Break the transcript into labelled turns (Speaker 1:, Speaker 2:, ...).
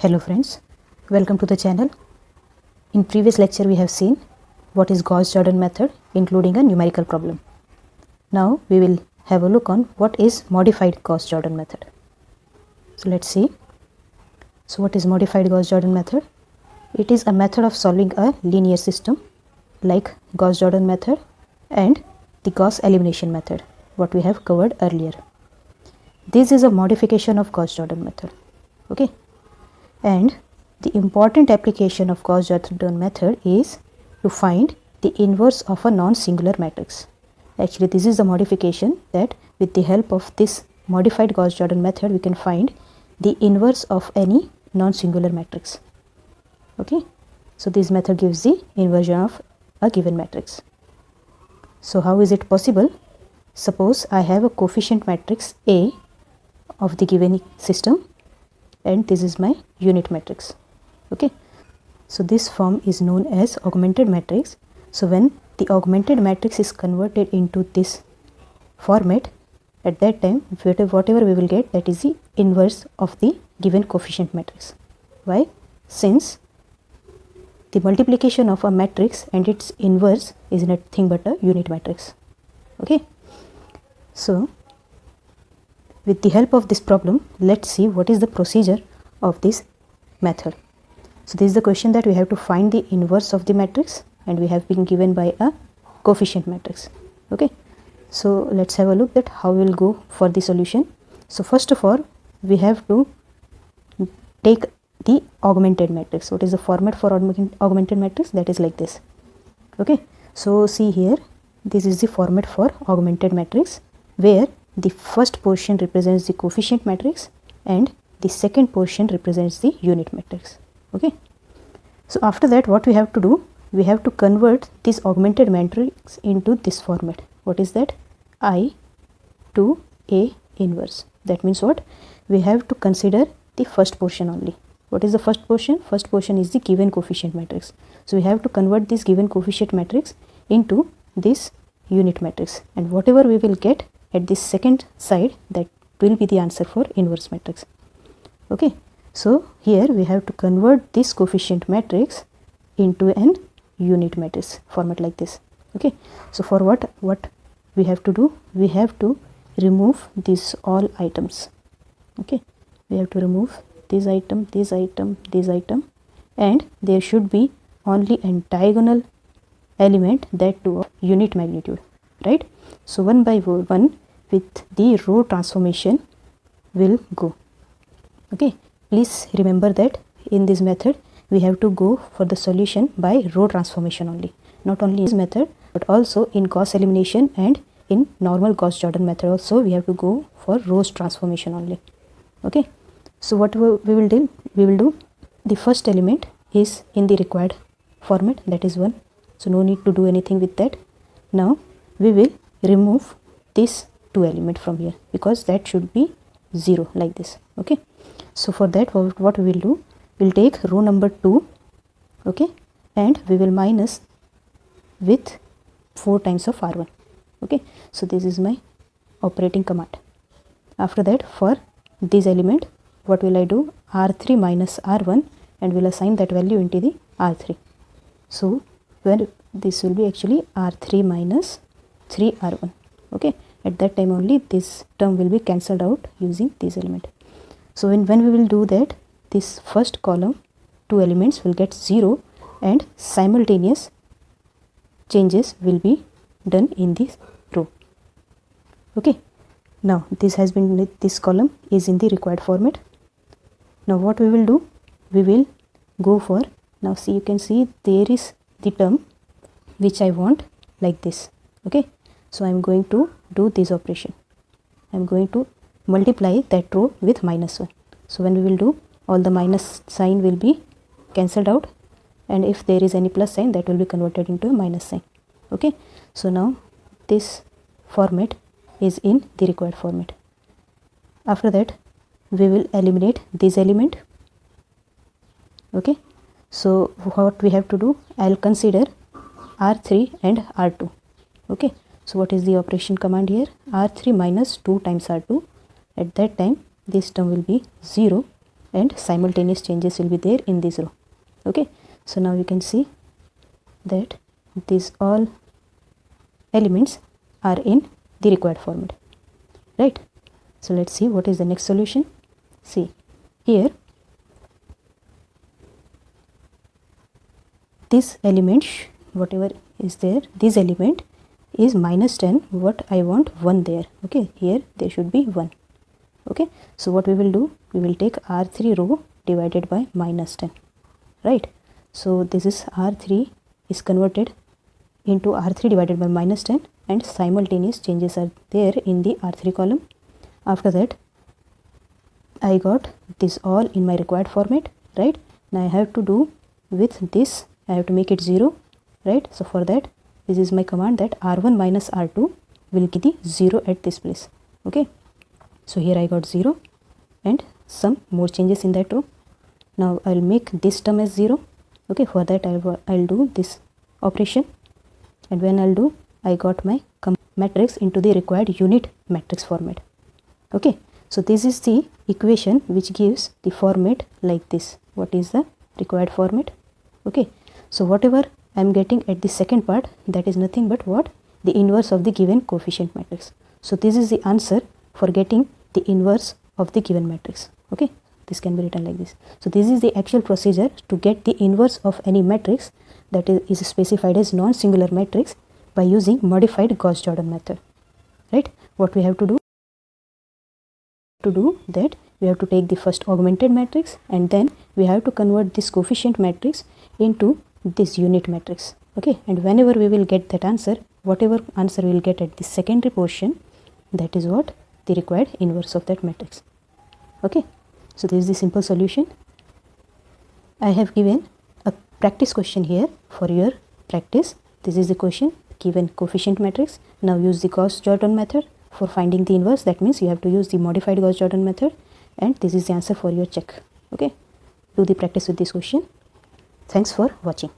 Speaker 1: Hello friends, welcome to the channel. In previous lecture we have seen what is Gauss-Jordan method including a numerical problem. Now we will have a look on what is modified Gauss-Jordan method. So let's see. So what is modified Gauss-Jordan method? It is a method of solving a linear system like Gauss-Jordan method and the Gauss elimination method, what we have covered earlier. This is a modification of Gauss-Jordan method. Okay. And the important application of Gauss-Jordan method is to find the inverse of a non-singular matrix. Actually, this is the modification that with the help of this modified Gauss-Jordan method, we can find the inverse of any non-singular matrix. Okay. So this method gives the inversion of a given matrix. So how is it possible? Suppose I have a coefficient matrix A of the given system, and this is my unit matrix. Okay, so this form is known as augmented matrix. So when the augmented matrix is converted into this format, at that time whatever we will get, that is the inverse of the given coefficient matrix. Why? Since the multiplication of a matrix and its inverse is nothing but a unit matrix. Okay, so with the help of this problem, let's see what is the procedure of this method. So this is the question that we have to find the inverse of the matrix, and we have been given by a coefficient matrix. Okay, so let's have a look at how we will go for the solution. So first of all, we have to take the augmented matrix. What is the format for augmented matrix? That is like this. Okay, so see here, this is the format for augmented matrix, where the first portion represents the coefficient matrix and the second portion represents the unit matrix. Okay, so after that what we have to do, we have to convert this augmented matrix into this format. What is that? I to A inverse. That means what? We have to consider the first portion only. What is the first portion? First portion is the given coefficient matrix. So we have to convert this given coefficient matrix into this unit matrix, and whatever we will get at this second side, that will be the answer for inverse matrix. Okay, so here we have to convert this coefficient matrix into an unit matrix format like this. Okay, so for what we have to do, we have to remove these all items. Okay, we have to remove this item, this item, this item, and there should be only a diagonal element, that too of unit magnitude, right? So one by one with the row transformation will go. Okay, please remember that in this method we have to go for the solution by row transformation only. Not only in this method, but also in Gauss elimination and in normal Gauss-Jordan method also we have to go for rows transformation only. Okay, so what we will do, the first element is in the required format, that is 1. So no need to do anything with that. Now we will remove this 2 element from here, because that should be 0 like this. Okay, so for that what we will do, we will take row number 2, okay, and we will minus with 4 times of r1. Okay, so this is my operating command. After that, for this element, what will I do? R3 minus r1, and will assign that value into the r3. So where this will be actually r3 minus 3r1. Okay, at that time only this term will be cancelled out using this element. So when we will do that, this first column 2 elements will get 0, and simultaneous changes will be done in this row. Okay, now this column is in the required format. Now what we will do, we will go for, now see, you can see there is the term which I want like this. Okay, so I am going to do this operation. I am going to multiply that row with -1. So when we will do, all the minus sign will be cancelled out, and if there is any plus sign, that will be converted into a minus sign. Okay, so now this format is in the required format. After that we will eliminate this element. Okay, so what we have to do, I will consider r3 and r2. Okay, so what is the operation command here? R3 minus 2 times r2. At that time this term will be 0, and simultaneous changes will be there in this row. Okay, so now you can see that these all elements are in the required format, right? So let's see what is the next solution. See here, this element, whatever is there, this element is -10, what I want 1 there. Okay, here there should be 1. Okay, so what we will do, we will take R3 row divided by -10, right? So this is R3 is converted into R3 divided by -10, and simultaneous changes are there in the R3 column. After that, I got this all in my required format, right? Now I have to do with this, I have to make it 0, right? So for that, this is my command that R1 minus R2 will give the 0 at this place. Okay, so here I got 0 and some more changes in that row. Now I will make this term as 0. Okay, for that I'll do this operation, and when I'll do, I got my matrix into the required unit matrix format. Okay, so this is the equation which gives the format like this. What is the required format? Okay, so whatever I am getting at the second part, that is nothing but what? The inverse of the given coefficient matrix. So this is the answer for getting the inverse of the given matrix. Okay, this can be written like this. So this is the actual procedure to get the inverse of any matrix that is specified as non-singular matrix by using modified Gauss-Jordan method, right? What we have to do that, we have to take the first augmented matrix, and then we have to convert this coefficient matrix into this unit matrix. Okay, and whenever we will get that answer, whatever answer we will get at the secondary portion, that is what the required inverse of that matrix. Okay, so this is the simple solution. I have given a practice question here for your practice. This is the question, given coefficient matrix. Now use the Gauss-Jordan method for finding the inverse. That means you have to use the modified Gauss-Jordan method, and this is the answer for your check. Okay, do the practice with this question. Thanks for watching.